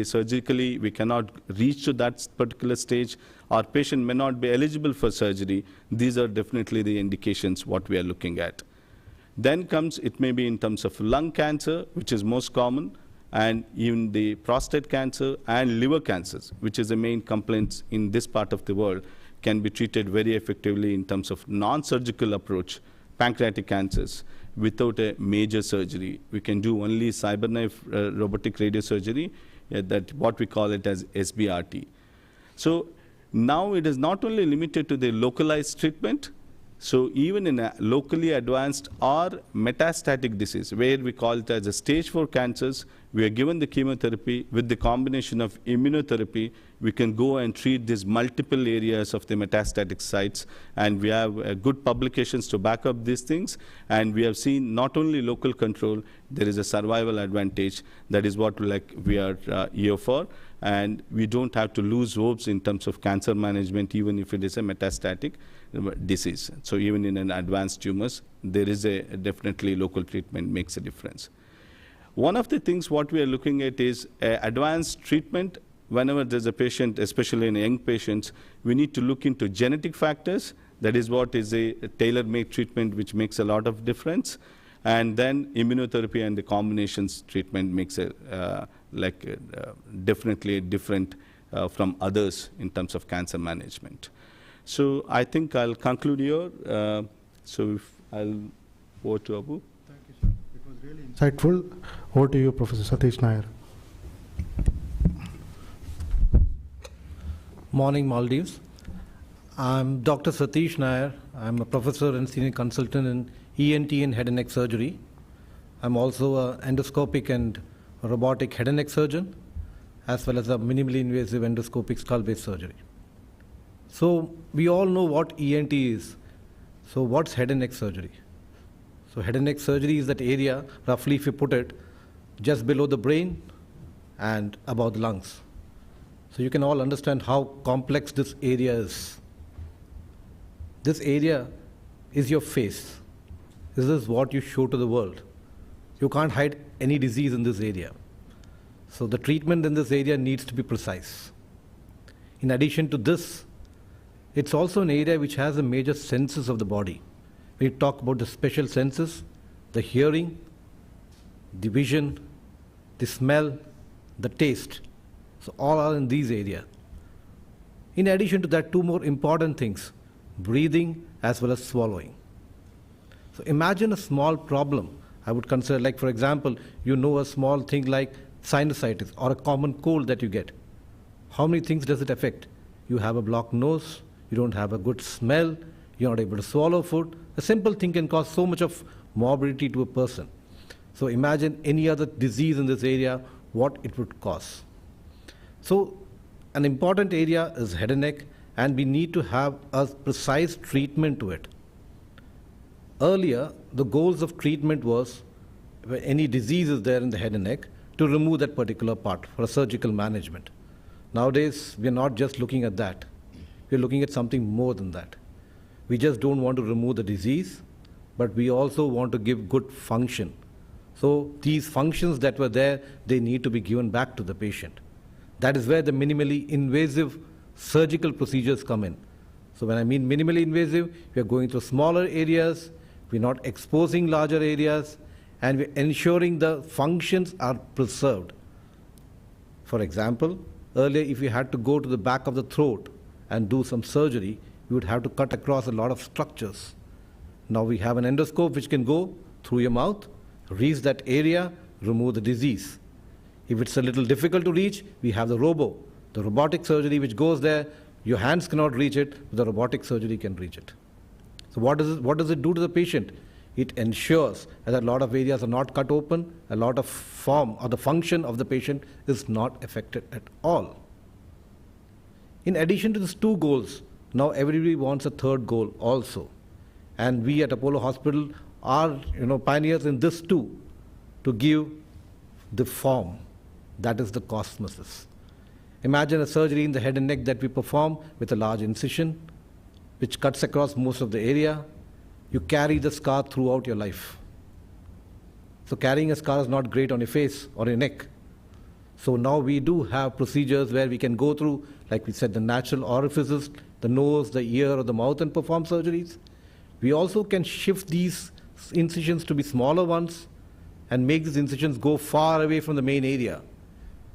Speaker 6: surgically we cannot reach to that particular stage, or patient may not be eligible for surgery. These are definitely the indications what we are looking at. Then comes, it may be in terms of lung cancer, which is most common, and even the prostate cancer and liver cancers, which is the main complaints in this part of the world, can be treated very effectively in terms of non-surgical approach. Pancreatic cancers, without a major surgery, we can do only CyberKnife robotic radiosurgery, that what we call it as SBRT. So now it is not only limited to the localized treatment. So even in a locally advanced or metastatic disease, where we call it as a stage 4 cancers, we are given the chemotherapy. With the combination of immunotherapy, we can go and treat these multiple areas of the metastatic sites. And we have good publications to back up these things. And we have seen not only local control, there is a survival advantage. That is what we are here for. And we don't have to lose hopes in terms of cancer management, even if it is a metastatic disease. So even in an advanced tumors, there is definitely local treatment makes a difference. One of the things what we are looking at is advanced treatment. Whenever there's a patient, especially in young patients, we need to look into genetic factors. That is what is a tailor-made treatment, which makes a lot of difference. And then immunotherapy and the combinations treatment makes definitely different from others in terms of cancer management. So I think I'll conclude here. So if I'll over to Abu.
Speaker 1: Thank you, sir. It was really insightful. Over to you, Professor Satish Nair.
Speaker 7: Morning, Maldives. I'm Dr. Satish Nair. I'm a professor and senior consultant in ENT and head and neck surgery. I'm also an endoscopic and robotic head and neck surgeon, as well as a minimally invasive endoscopic skull-based surgery. So we all know what ENT is. So what's head and neck surgery? So head and neck surgery is that area, roughly if you put it, just below the brain and above the lungs. So you can all understand how complex this area is. This area is your face. This is what you show to the world. You can't hide any disease in this area. So the treatment in this area needs to be precise. In addition to this, it's also an area which has the major senses of the body. We talk about the special senses, the hearing, the vision, the smell, the taste. So all are in these areas. In addition to that, two more important things, breathing as well as swallowing. So imagine a small problem. I would consider, like for example, you know a small thing like sinusitis or a common cold that you get. How many things does it affect? You have a blocked nose, you don't have a good smell, you're not able to swallow food. A simple thing can cause so much of morbidity to a person. So imagine any other disease in this area, what it would cause. So an important area is head and neck, and we need to have a precise treatment to it. Earlier, the goals of treatment was, when any disease is there in the head and neck, to remove that particular part for a surgical management. Nowadays, we are not just looking at that. We are looking at something more than that. We just don't want to remove the disease, but we also want to give good function. So these functions that were there, they need to be given back to the patient. That is where the minimally invasive surgical procedures come in. So when I mean minimally invasive, we are going to smaller areas, we're not exposing larger areas, and we're ensuring the functions are preserved. For example, earlier if you had to go to the back of the throat and do some surgery, you would have to cut across a lot of structures. Now we have an endoscope which can go through your mouth, reach that area, remove the disease. If it's a little difficult to reach, we have the robotic surgery which goes there. Your hands cannot reach it, but the robotic surgery can reach it. So what does it do to the patient? It ensures that a lot of areas are not cut open, a lot of form or the function of the patient is not affected at all. In addition to these two goals, now everybody wants a third goal also. And we at Apollo Hospital are pioneers in this too, to give the form, that is the cosmesis. Imagine a surgery in the head and neck that we perform with a large incision, which cuts across most of the area. You carry the scar throughout your life. So carrying a scar is not great on your face or your neck. So now we do have procedures where we can go through, like we said, the natural orifices, the nose, the ear, or the mouth, and perform surgeries. We also can shift these incisions to be smaller ones and make these incisions go far away from the main area.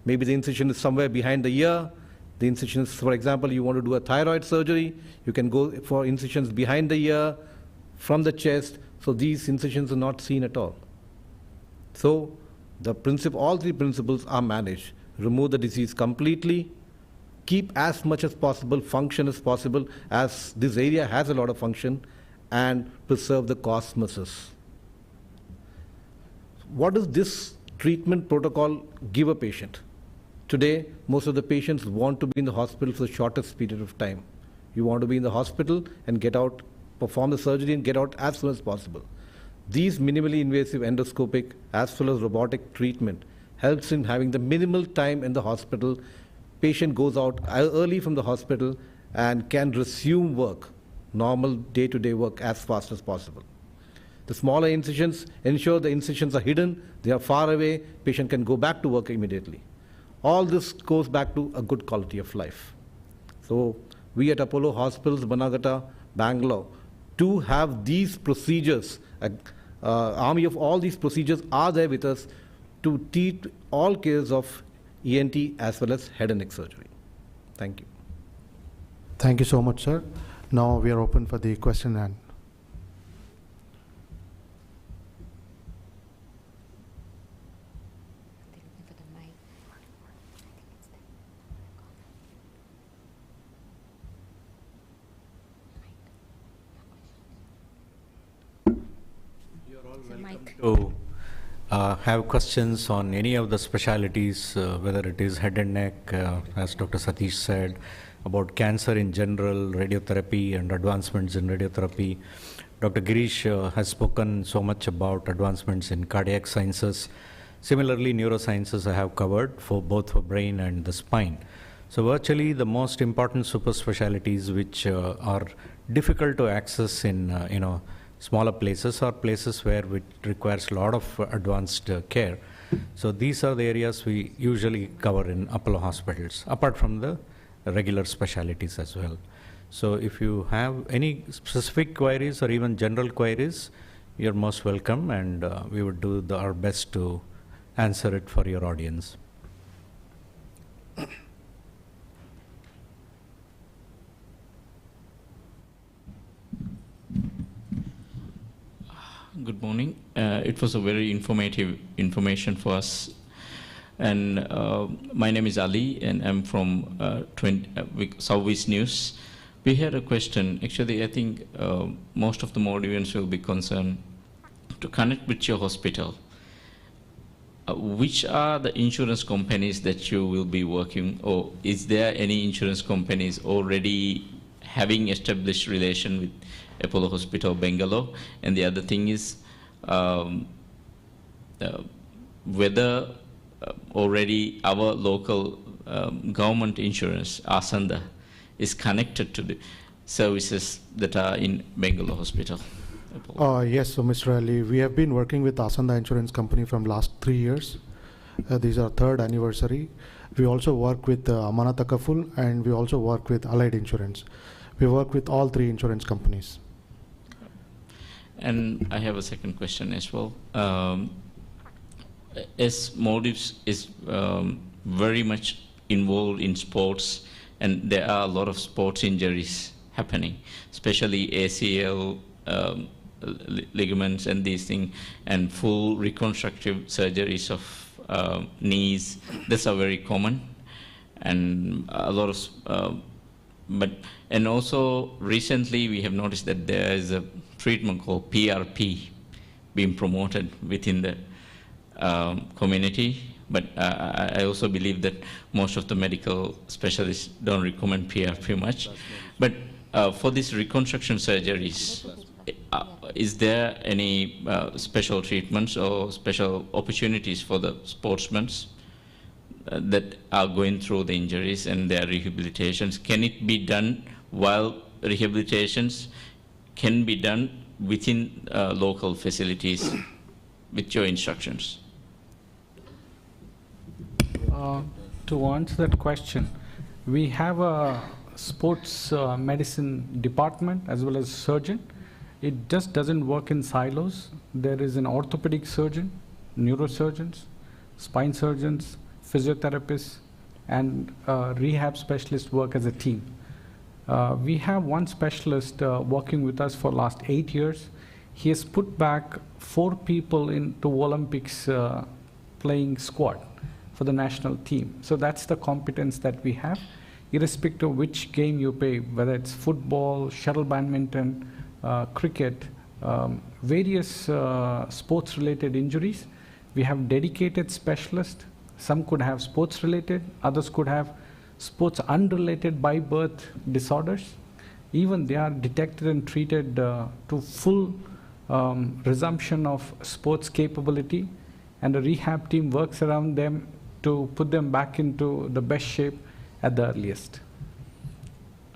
Speaker 7: Maybe the incision is somewhere behind the ear. The incision is, for example, you want to do a thyroid surgery, you can go for incisions behind the ear, from the chest, so these incisions are not seen at all. So all three principles are managed. Remove the disease completely, keep as much as possible function as possible, as this area has a lot of function, and preserve the cosmesis. What is this treatment protocol give a patient. Today, most of the patients want to be in the hospital for the shortest period of time. You want to be in the hospital and get out, perform the surgery and get out as soon as possible. These minimally invasive endoscopic as well as robotic treatment helps in having the minimal time in the hospital. Patient goes out early from the hospital and can resume work, normal day-to-day work as fast as possible. The smaller incisions ensure the incisions are hidden, they are far away, patient can go back to work immediately. All this goes back to a good quality of life. So we at Apollo Hospitals, Banagata, Bangalore, do have these procedures. Army of all these procedures are there with us to treat all cases of ENT as well as head and neck surgery. Thank you.
Speaker 1: Thank you so much, sir. Now we are open for the question and
Speaker 3: to have questions on any of the specialities, whether it is head and neck, as Dr. Satish said, about cancer in general, radiotherapy and advancements in radiotherapy. Dr. Girish has spoken so much about advancements in cardiac sciences. Similarly, neurosciences I have covered for both for brain and the spine. So virtually the most important super specialties which are difficult to access in smaller places or places where it requires a lot of advanced care. So these are the areas we usually cover in Apollo hospitals, apart from the regular specialties as well. So if you have any specific queries or even general queries, you're most welcome, and we would do our best to answer it for your audience.
Speaker 8: Good morning. It was a very informative information for us. And my name is Ali, and I'm from PSMNEWS. We had a question. Actually, I think most of the audience will be concerned to connect with your hospital. Which are the insurance companies that you will be working, or is there any insurance companies already having established relation with Apollo Hospital Bangalore? And the other thing is whether already our local government insurance, Asanda, is connected to the services that are in Bangalore Hospital.
Speaker 1: yes, so Mr. Ali, we have been working with Asanda Insurance Company from last 3 years. These are third anniversary. We also work with Amanat Kaful, and we also work with Allied Insurance. We work with all 3 insurance companies.
Speaker 8: And I have a second question as well. As Maldives is very much involved in sports, and there are a lot of sports injuries happening, especially ACL, ligaments and these things, and full reconstructive surgeries of knees. These are very common, and a lot of and also recently we have noticed that there is a treatment called PRP being promoted within the community, but I also believe that most of the medical specialists don't recommend PRP much. But for these reconstruction surgeries, is there any special treatments or special opportunities for the sportsmen that are going through the injuries and their rehabilitations? Can it be done while rehabilitations can be done within local facilities with your instructions?
Speaker 4: To answer that question, we have a sports medicine department as well as surgeon. It just doesn't work in silos. There is an orthopedic surgeon, neurosurgeons, spine surgeons, physiotherapists, and rehab specialists work as a team. We have one specialist working with us for last 8 years. He has put back 4 people into Olympics playing squad for the national team. So that's the competence that we have, irrespective of which game you play, whether it's football, shuttle badminton, cricket, various sports-related injuries. we have dedicated specialists. Some could have sports related, others could have sports unrelated by birth disorders. Even they are detected and treated to full resumption of sports capability, and the rehab team works around them to put them back into the best shape at the earliest.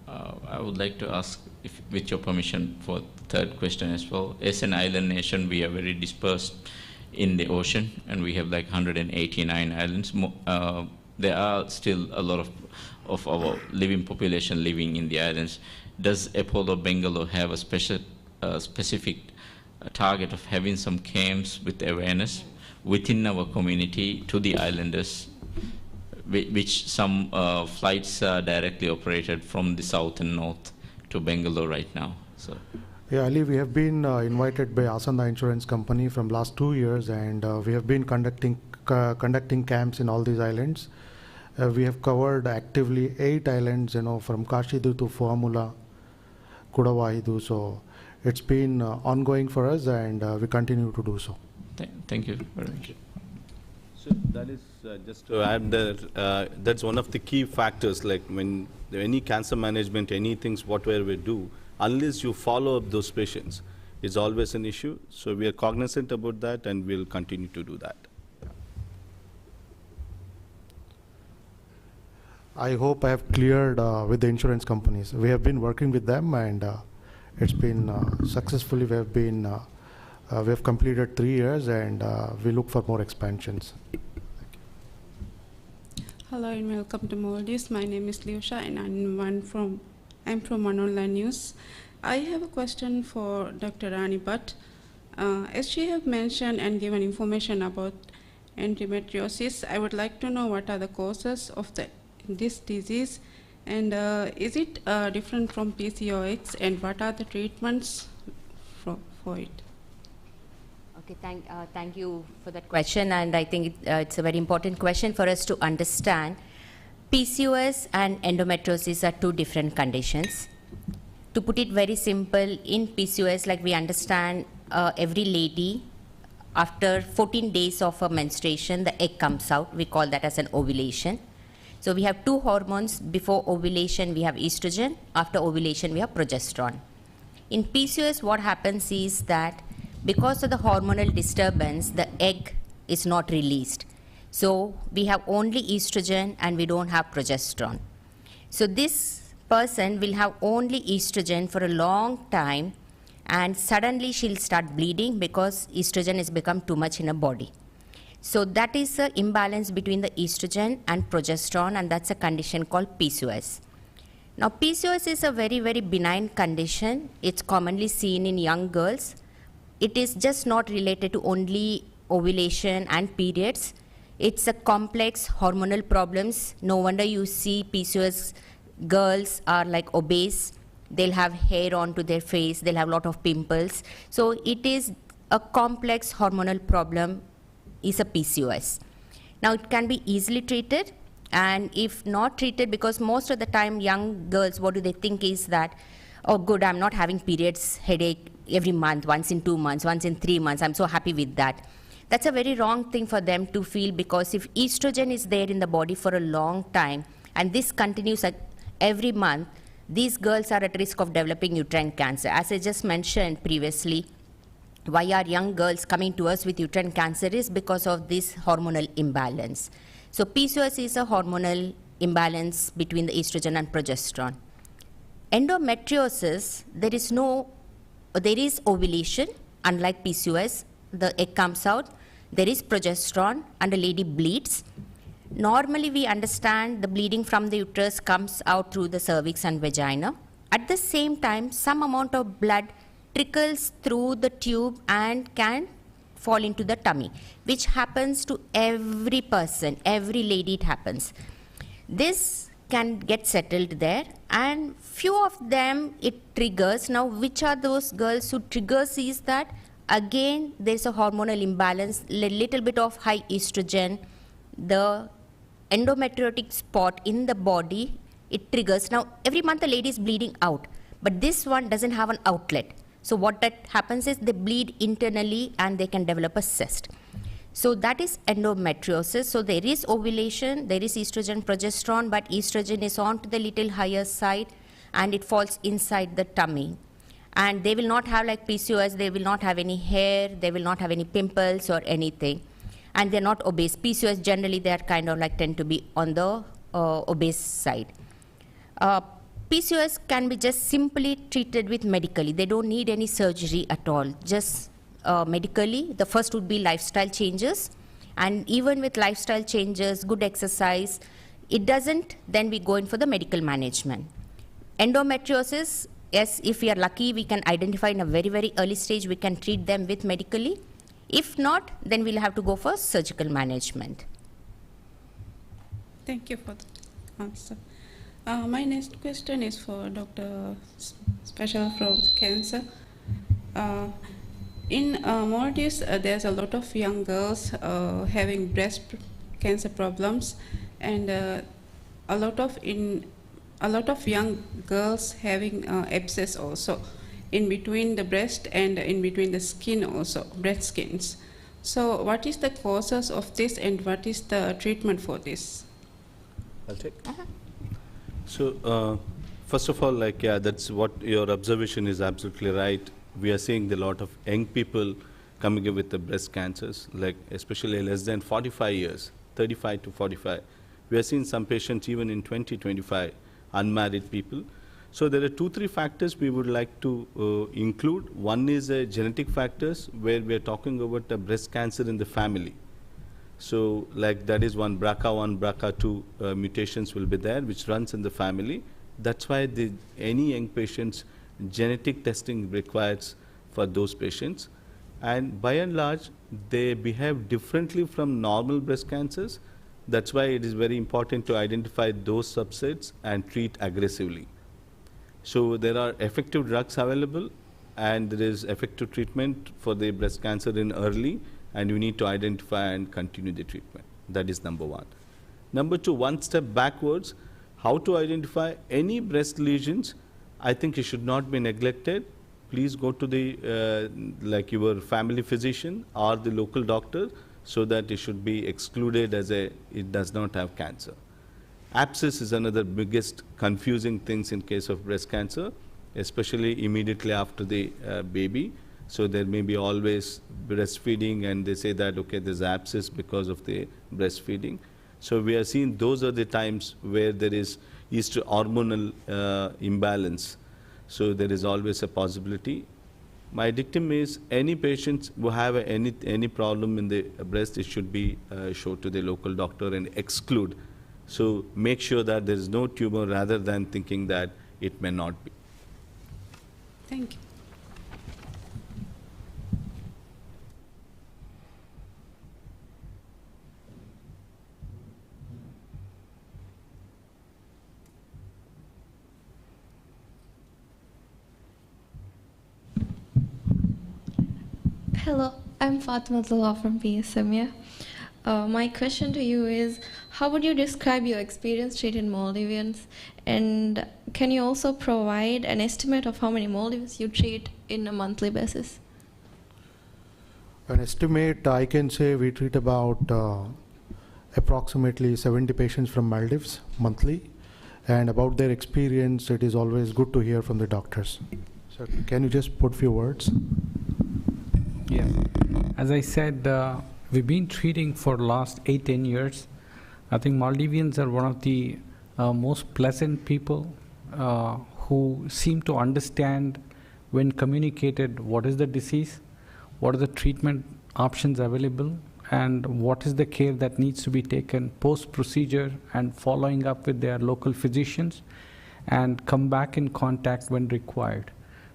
Speaker 8: I would like to ask, if, with your permission, for third question as well. As an island nation, we are very dispersed in the ocean, and we have like 189 islands. There are still a lot of our living population living in the islands. Does Apollo Bangalore have a specific target of having some camps with awareness within our community to the islanders, which some flights are directly operated from the south and north to Bangalore right now? So.
Speaker 1: Yeah, Ali, we have been invited by Asanda Insurance Company from last 2 years, and we have been conducting camps in all these islands. We have covered actively 8 islands, from Kashidu to Fuamula, Kudavahidu. So it's been ongoing for us, and we continue to do so.
Speaker 8: Thank you very much.
Speaker 6: So that is just to add that that's one of the key factors. Like when any cancer management, any things, whatever we do, unless you follow up those patients, it's always an issue. So we are cognizant about that, and we'll continue to do that.
Speaker 1: I hope I have cleared with the insurance companies. We have been working with them, and it's been successfully. We have completed 3 years, and we look for more expansions.
Speaker 9: Hello and welcome to Maldives. My name is Liusha, and I'm from One Online News. I have a question for Dr. Rani Bhatt. As she have mentioned and given information about endometriosis, I would like to know what are the causes of this disease, and is it different from PCOS, and what are the treatments for it?
Speaker 5: Okay, thank you for that question, and I think it's a very important question for us to understand. PCOS and endometriosis are 2 different conditions. To put it very simple, in PCOS, like we understand, every lady, after 14 days of a menstruation, the egg comes out. We call that as an ovulation. So we have 2 hormones. Before ovulation, we have estrogen. After ovulation, we have progesterone. In PCOS, what happens is that because of the hormonal disturbance, the egg is not released. So we have only estrogen and we don't have progesterone. So this person will have only estrogen for a long time, and suddenly she'll start bleeding because estrogen has become too much in her body. So that is an imbalance between the estrogen and progesterone, and that's a condition called PCOS. Now PCOS is a very, very benign condition. It's commonly seen in young girls. It is just not related to only ovulation and periods. It's a complex hormonal problems. No wonder you see PCOS girls are like obese. They'll have hair onto their face. They'll have a lot of pimples. So it is a complex hormonal problem, is a PCOS. Now it can be easily treated, and if not treated, because most of the time young girls, what do they think is that, oh good, I'm not having periods headache every month, once in 2 months, once in 3 months, I'm so happy with that. That's a very wrong thing for them to feel, because if estrogen is there in the body for a long time and this continues every month, these girls are at risk of developing uterine cancer. As I just mentioned previously, why are young girls coming to us with uterine cancer is because of this hormonal imbalance. So PCOS is a hormonal imbalance between the estrogen and progesterone. Endometriosis, there is ovulation, unlike PCOS, the egg comes out, there is progesterone, and the lady bleeds. Normally we understand the bleeding from the uterus comes out through the cervix and vagina. At the same time, some amount of blood trickles through the tube and can fall into the tummy, which happens to every person, every lady it happens. This can get settled there, and few of them it triggers. Now which are those girls who triggers is that again there's a hormonal imbalance, little bit of high estrogen, the endometriotic spot in the body, it triggers. Now every month the lady is bleeding out, but this one doesn't have an outlet. So what that happens is they bleed internally and they can develop a cyst. So that is endometriosis. So there is ovulation, there is estrogen, progesterone, but estrogen is on to the little higher side and it falls inside the tummy. And they will not have like PCOS, they will not have any hair, they will not have any pimples or anything. And they're not obese. PCOS generally they are kind of like tend to be on the obese side. PCOS can be just simply treated with medically. They don't need any surgery at all. Just medically, the first would be lifestyle changes. And even with lifestyle changes, good exercise, it doesn't, then we go in for the medical management. Endometriosis, yes, if we are lucky, we can identify in a very, very early stage, we can treat them with medically. If not, then we'll have to go for surgical management.
Speaker 9: Thank you for the answer. My next question is for Dr. Special from Cancer. In Maldives, there's a lot of young girls having breast cancer problems, and a lot of young girls having abscess also in between the breast and in between the skin also, breast skins. So what is the causes of this and what is the treatment for this?
Speaker 6: I'll take. So first of all, like, yeah, that's what your observation is absolutely right. We are seeing a lot of young people coming in with the breast cancers, like especially less than 45 years, 35 to 45. We are seeing some patients even in 20, 25, unmarried people. So there are 2-3 factors we would like to include. One is genetic factors, where we are talking about the breast cancer in the family. So like that is one BRCA1, BRCA2 mutations will be there, which runs in the family. That's why any young patients, genetic testing requires for those patients. And by and large, they behave differently from normal breast cancers. That's why it is very important to identify those subsets and treat aggressively. So there are effective drugs available, and there is effective treatment for the breast cancer in early, and you need to identify and continue the treatment. That is number one. Number two, one step backwards, how to identify any breast lesions. I think it should not be neglected. Please go to the like your family physician or the local doctor, so that it should be excluded as it does not have cancer. Abscess is another biggest confusing things in case of breast cancer, especially immediately after the baby. So there may be always breastfeeding, and they say that, okay, there's abscess because of the breastfeeding. So we are seeing those are the times where there is hormonal imbalance. So there is always a possibility. My dictum is any patients who have any problem in the breast, it should be showed to the local doctor and exclude. So make sure that there is no tumor rather than thinking that it may not be.
Speaker 9: Thank you.
Speaker 10: Hello, I'm Fatima Zula from PSMNEWS. My question to you is, how would you describe your experience treating Maldivians? And can you also provide an estimate of how many Maldivians you treat in a monthly basis?
Speaker 1: An estimate, I can say we treat about approximately 70 patients from Maldives monthly. And about their experience, it is always good to hear from the doctors. So can you just put a few words?
Speaker 4: Yeah. As I said, we've been treating for the last 8-10 years. I think Maldivians are one of the most pleasant people who seem to understand when communicated what is the disease, what are the treatment options available, and what is the care that needs to be taken post-procedure, and following up with their local physicians and come back in contact when required.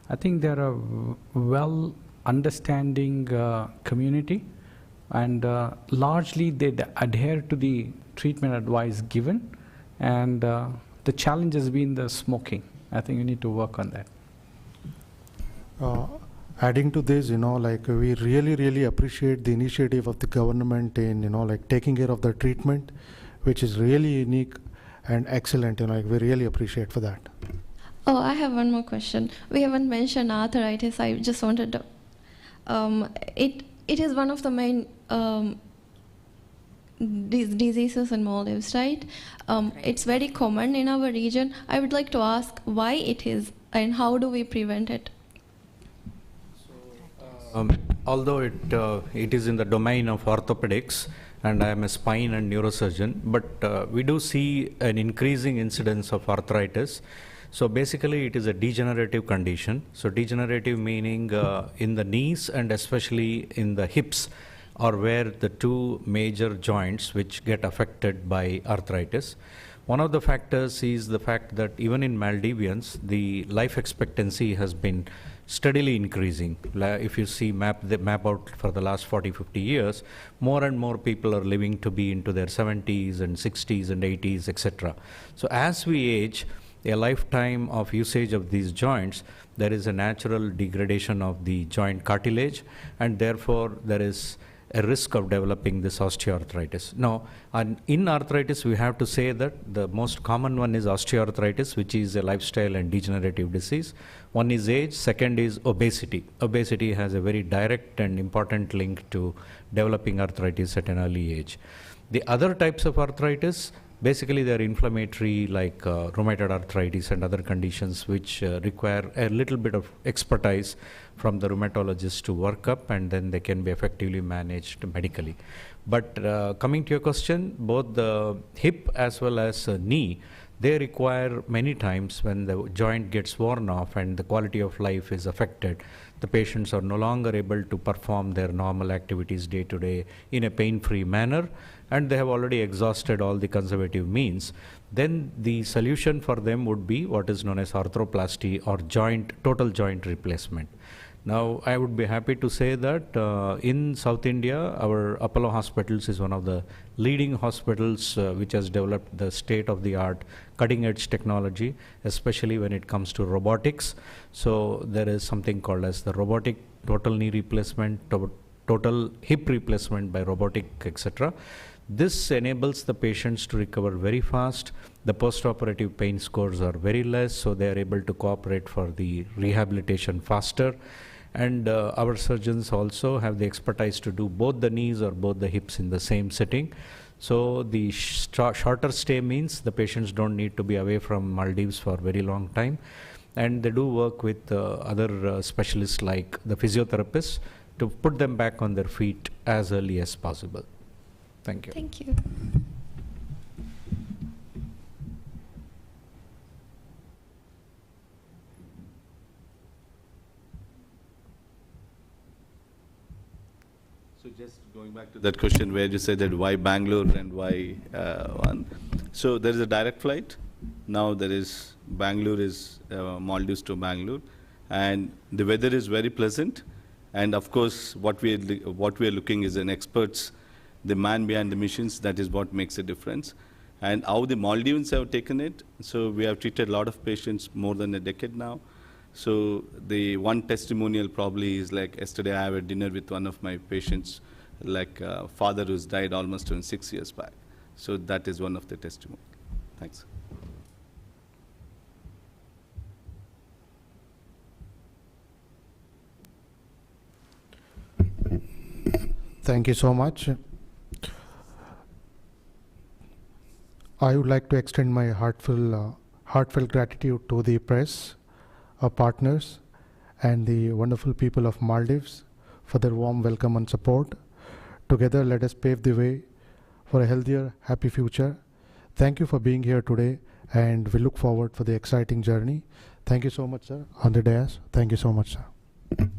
Speaker 4: I think they're a well understanding community, and largely they adhere to the treatment advice given, and the challenge has been the smoking. I think you need to work on that.
Speaker 1: Adding to this, like we really appreciate the initiative of the government in, like taking care of the treatment, which is really unique and excellent, like we really appreciate for that.
Speaker 10: Oh, I have one more question. We haven't mentioned arthritis. I just wanted to, it is one of the main these diseases in Maldives, right? It's very common in our region. I would like to ask why it is and how do we prevent it?
Speaker 3: Although it is in the domain of orthopedics, and I am a spine and neurosurgeon, but we do see an increasing incidence of arthritis. So basically it is a degenerative condition. So degenerative meaning in the knees and especially in the hips are where the two major joints which get affected by arthritis. One of the factors is the fact that even in Maldivians, the life expectancy has been steadily increasing. If you see the map out for the last 40-50 years, more and more people are living to be into their 70s and 60s and 80s, etc. So as we age, a lifetime of usage of these joints, there is a natural degradation of the joint cartilage, and therefore there is a risk of developing this osteoarthritis. Now, in arthritis, we have to say that the most common one is osteoarthritis, which is a lifestyle and degenerative disease. One is age, second is obesity. Obesity has a very direct and important link to developing arthritis at an early age. The other types of arthritis, basically they're inflammatory, like rheumatoid arthritis and other conditions which require a little bit of expertise from the rheumatologist to work up, and then they can be effectively managed medically. But coming to your question, both the hip as well as knee, they require many times when the joint gets worn off and the quality of life is affected, the patients are no longer able to perform their normal activities day to day in a pain-free manner, and they have already exhausted all the conservative means. Then the solution for them would be what is known as arthroplasty or total joint replacement. Now, I would be happy to say that in South India, our Apollo Hospitals is one of the leading hospitals which has developed the state-of-the-art cutting-edge technology, especially when it comes to robotics. So there is something called as the robotic total knee replacement, total hip replacement by robotic, etc. This enables the patients to recover very fast. The post-operative pain scores are very less, so they are able to cooperate for the rehabilitation faster. And our surgeons also have the expertise to do both the knees or both the hips in the same sitting. So the shorter stay means the patients don't need to be away from Maldives for a very long time. And they do work with other specialists like the physiotherapists to put them back on their feet as early as possible. Thank you.
Speaker 10: Thank you.
Speaker 6: So just going back to that question where you said that why Bangalore and why one. So there is a direct flight. Now there is Bangalore is Maldives to Bangalore, and the weather is very pleasant. And of course, what we are looking is an experts, the man behind the machines. That is what makes a difference. And how the Maldivians have taken it. So we have treated a lot of patients more than a decade now. So the one testimonial probably is like yesterday I had a dinner with one of my patients, like father who's died almost 6 years back. So that is one of the testimonies. Thanks.
Speaker 1: Thank you so much. I would like to extend my heartfelt gratitude to the press, our partners, and the wonderful people of Maldives for their warm welcome and support. Together, let us pave the way for a healthier, happy future. Thank you for being here today, and we look forward for the exciting journey. Thank you so much, sir, on the dais. Thank you so much, sir.